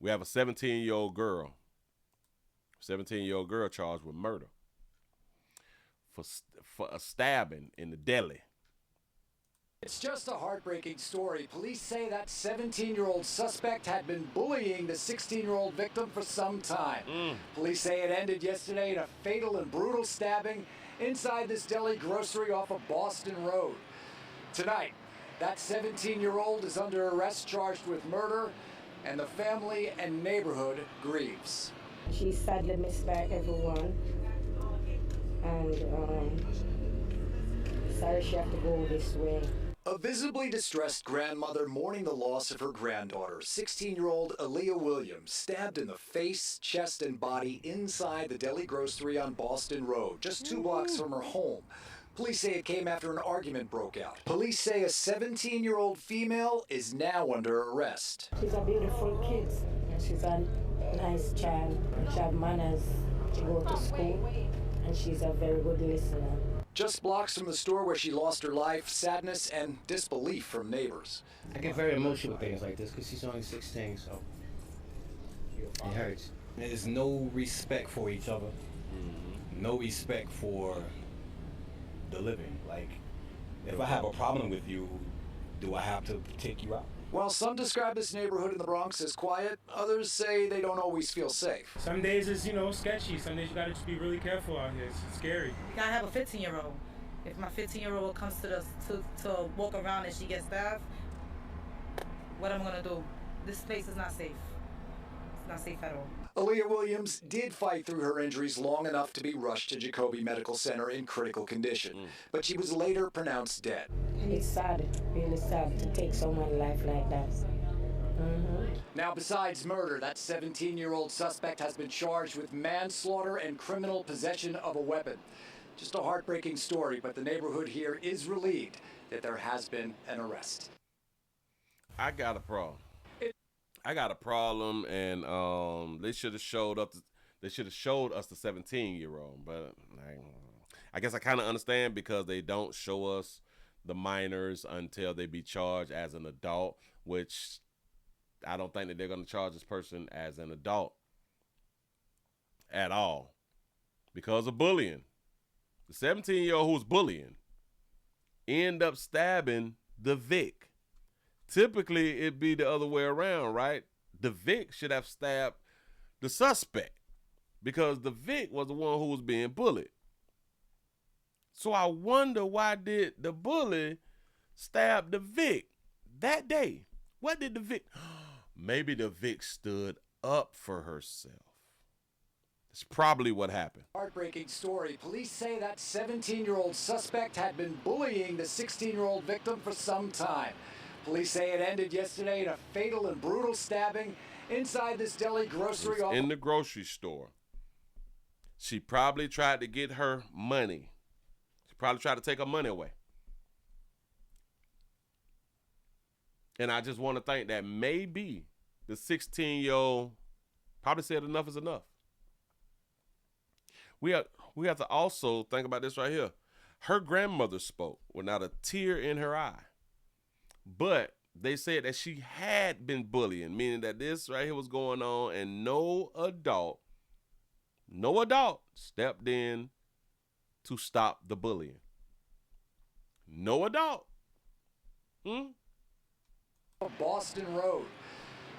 We have a 17-year-old girl. 17-year-old girl charged with murder for a stabbing in the deli. It's just a heartbreaking story. Police say that 17-year-old suspect had been bullying the 16-year-old victim for some time. Police say it ended yesterday in a fatal and brutal stabbing inside this deli grocery off of Boston Road. Tonight, that 17-year-old is under arrest charged with murder, and the family and neighborhood grieves. She sadly missed by everyone, and sorry she have to go this way. A visibly distressed grandmother mourning the loss of her granddaughter, 16-year-old Aaliyah Williams, stabbed in the face, chest, and body inside the deli grocery on Boston Road, just 2 blocks from her home. Police say it came after an argument broke out. Police say a 17-year-old female is now under arrest. She's a beautiful kid, and she's a nice child. She has manners. She goes to school, and she's a very good listener. Just blocks from the store where she lost her life, sadness and disbelief from neighbors. I get very emotional with things like this because she's only 16, so it hurts. There's no respect for each other, no respect for the living. Like, if I have a problem with you, do I have to take you out? While some describe this neighborhood in the Bronx as quiet, others say they don't always feel safe. Some days it's, sketchy. Some days you gotta just be really careful out here. It's scary. You gotta have a 15-year-old. If my 15-year-old comes to walk around and she gets stabbed, what am I gonna do? This place is not safe. It's not safe at all. Aaliyah Williams did fight through her injuries long enough to be rushed to Jacoby Medical Center in critical condition, but she was later pronounced dead. It's sad, really sad to take someone's life like that. Now, besides murder, that 17-year-old suspect has been charged with manslaughter and criminal possession of a weapon. Just a heartbreaking story, but the neighborhood here is relieved that there has been an arrest. I got a problem. And they should have showed up. They should have showed us the 17-year-old, but I guess I kind of understand because they don't show us the minors until they be charged as an adult, which I don't think that they're going to charge this person as an adult at all because of bullying. The 17-year-old who was bullying end up stabbing the Vic. Typically, it'd be the other way around, right? The Vic should have stabbed the suspect because the Vic was the one who was being bullied. So I wonder, why did the bully stab the Vic that day? What did the Vic? Maybe the Vic stood up for herself. That's probably what happened. Heartbreaking story. Police say that 17-year-old suspect had been bullying the 16-year-old victim for some time. Police say it ended yesterday in a fatal and brutal stabbing inside this deli grocery. In the grocery store. She probably tried to get her money. She probably tried to take her money away. And I just want to think that maybe the 16-year-old probably said enough is enough. We have to also think about this right here. Her grandmother spoke with not a tear in her eye. But they said that she had been bullying, meaning that this right here was going on and no adult stepped in to stop the bullying. No adult. Boston Road.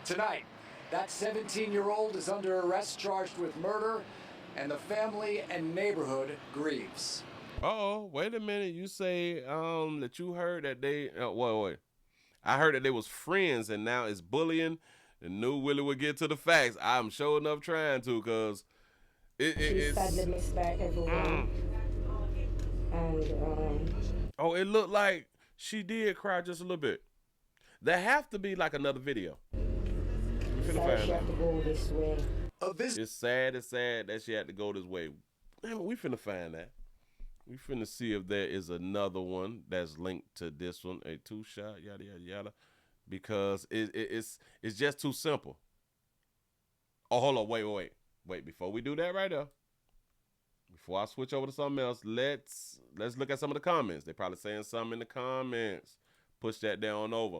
Tonight, that 17-year-old is under arrest charged with murder, and the family and neighborhood grieves. Uh-oh, wait a minute. You say that you heard that they... wait. I heard that they was friends and now it's bullying and knew Willie would get to the facts. I'm sure enough trying to because it's... sadly missed by everyone. And oh, it looked like she did cry just a little bit. There have to be like another video. We finna find she have to go this way. It's sad that she had to go this way. Man, we finna find that. We finna see if there is another one that's linked to this one, a 2-shot, yada yada yada, because it's just too simple. Oh, hold on, wait. Before we do that right there, before I switch over to something else, let's look at some of the comments. They're probably saying something in the comments. Push that down over.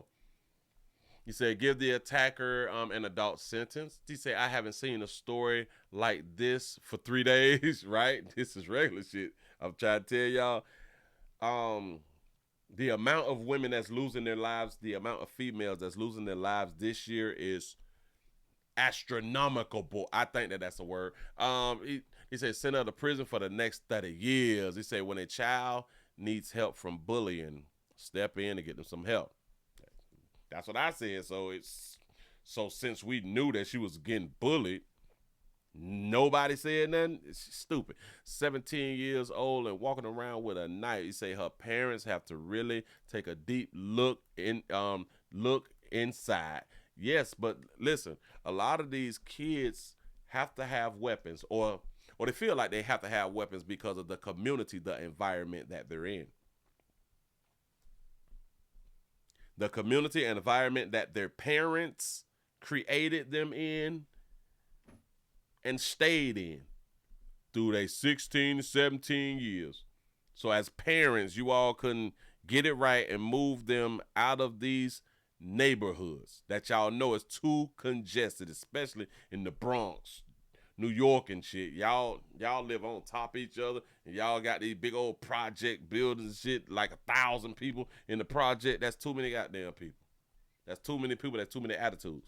He said, give the attacker an adult sentence. He said, I haven't seen a story like this for 3 days, right? This is regular shit. I'm trying to tell y'all. The amount of women that's losing their lives, the amount of females that's losing their lives this year is astronomical. I think that's a word. He said, send her to prison for the next 30 years. He said, when a child needs help from bullying, step in and get them some help. That's what I said. So since we knew that she was getting bullied, nobody said nothing. It's stupid. 17 years old and walking around with a knife. He say her parents have to really take a deep look inside. Yes, but listen, a lot of these kids have to have weapons, or they feel like they have to have weapons because of the community, the environment that they're in. The community and environment that their parents created them in and stayed in through their 16 to 17 years. So as parents, you all couldn't get it right and move them out of these neighborhoods that y'all know is too congested, especially in the Bronx, New York and shit. Y'all live on top of each other, and y'all got these big old project buildings and shit, like 1,000 people in the project. That's too many goddamn people. That's too many people. That's too many attitudes.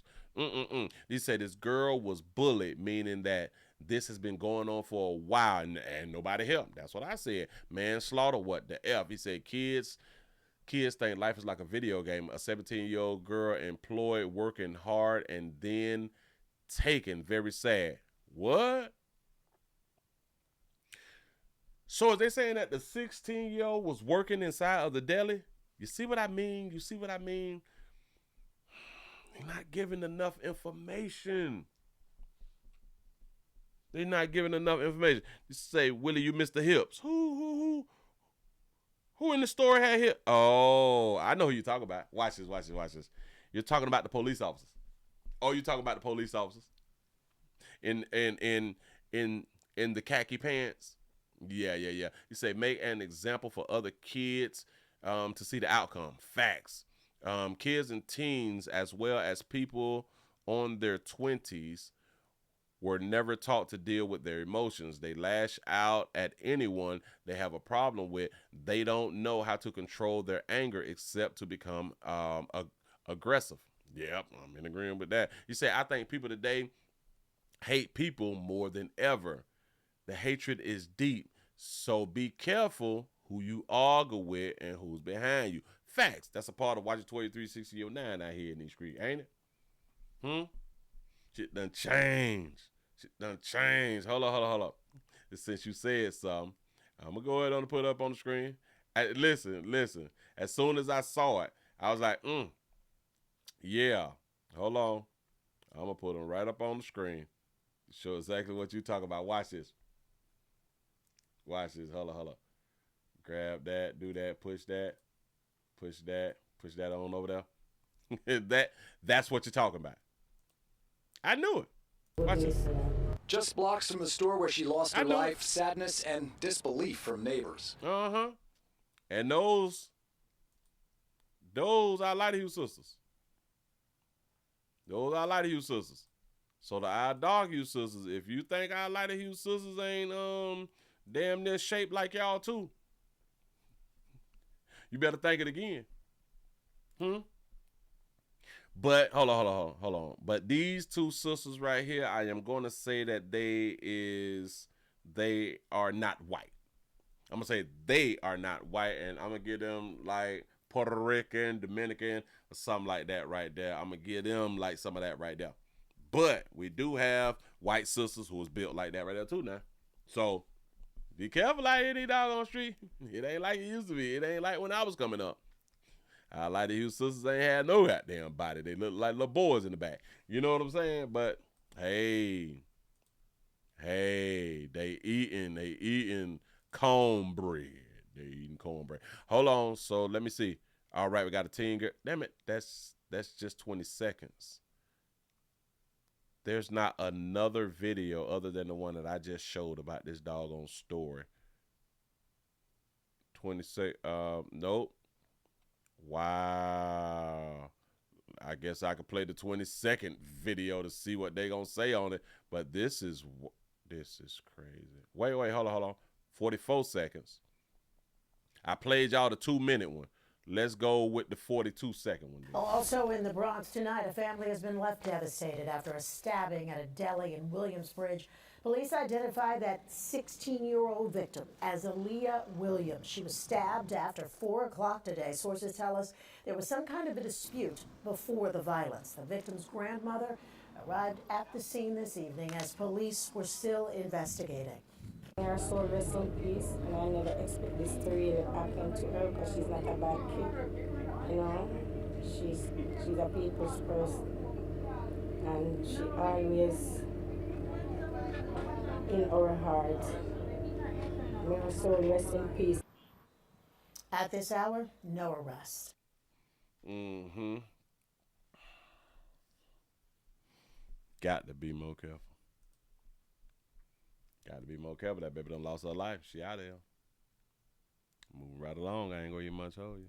He said this girl was bullied, meaning that this has been going on for a while and nobody helped. That's what I said. Manslaughter, what the F? He said kids think life is like a video game. A 17-year-old girl employed, working hard, and then taken. Very sad. What? So is they saying that the 16-year-old was working inside of the deli? You see what I mean? They're not giving enough information. You say, Willie, you missed the hips. Who in the store had hips? Oh, I know who you're talking about. Watch this. You're talking about the police officers. Oh, you're talking about the police officers in the khaki pants. Yeah. You say make an example for other kids to see the outcome. Facts. Kids and teens, as well as people on their 20s, were never taught to deal with their emotions. They lash out at anyone they have a problem with. They don't know how to control their anger except to become aggressive. Yep, I'm in agreement with that. You say, I think people today hate people more than ever. The hatred is deep, so be careful who you argue with and who's behind you. Facts. That's a part of watching 236009 out here in these streets, ain't it? Shit done changed. Hold up. Since you said something, I'm going to go ahead and put it up on the screen. Listen. As soon as I saw it, I was like, yeah. Hold on. I'm going to put them right up on the screen to show exactly what you talking about. Watch this. Hold up. Grab that, do that, push that on over there. That's what you're talking about. I knew it. Watch it. Just blocks from the store where she lost her life, sadness and disbelief from neighbors. And those I lie to you sisters. So the I dog you sisters, if you think I lie to you sisters ain't damn near shaped like y'all too, you better think it again. But hold on. But these two sisters right here, I am going to say that they are not white. I'm going to say they are not white, and I'm going to give them like Puerto Rican, Dominican, or something like that right there. I'm going to give them like some of that right there. But we do have white sisters who was built like that right there too now. So be careful out here in these doggone street. It ain't like it used to be. It ain't like when I was coming up. I like the Hughes sisters ain't had no goddamn body. They look like little boys in the back. You know what I'm saying? But hey, they eating cornbread. Hold on. So let me see. All right, we got a teen girl. Damn it, that's just 20 seconds. There's not another video other than the one that I just showed about this doggone story. 26. Nope. Wow. I guess I could play the 20-second video to see what they gonna say on it. But this is crazy. Wait, hold on. 44 seconds. I played y'all the 2-minute one. Let's go with the 42-second one. Also in the Bronx tonight, a family has been left devastated after a stabbing at a deli in Williamsbridge. Police identified that 16-year-old victim as Aaliyah Williams. She was stabbed after 4 o'clock today. Sources tell us there was some kind of a dispute before the violence. The victim's grandmother arrived at the scene this evening as police were still investigating. Her soul rest in peace, and I never expect this to really happen to her because she's not a bad kid. You know, she's a people's person, and she always in our heart. May her soul rest in peace. At this hour, no arrest. Mm-hmm. Got to be more careful. Got to be more careful. That baby done lost her life. She out of here. Moving right along. I ain't gonna get much hold you.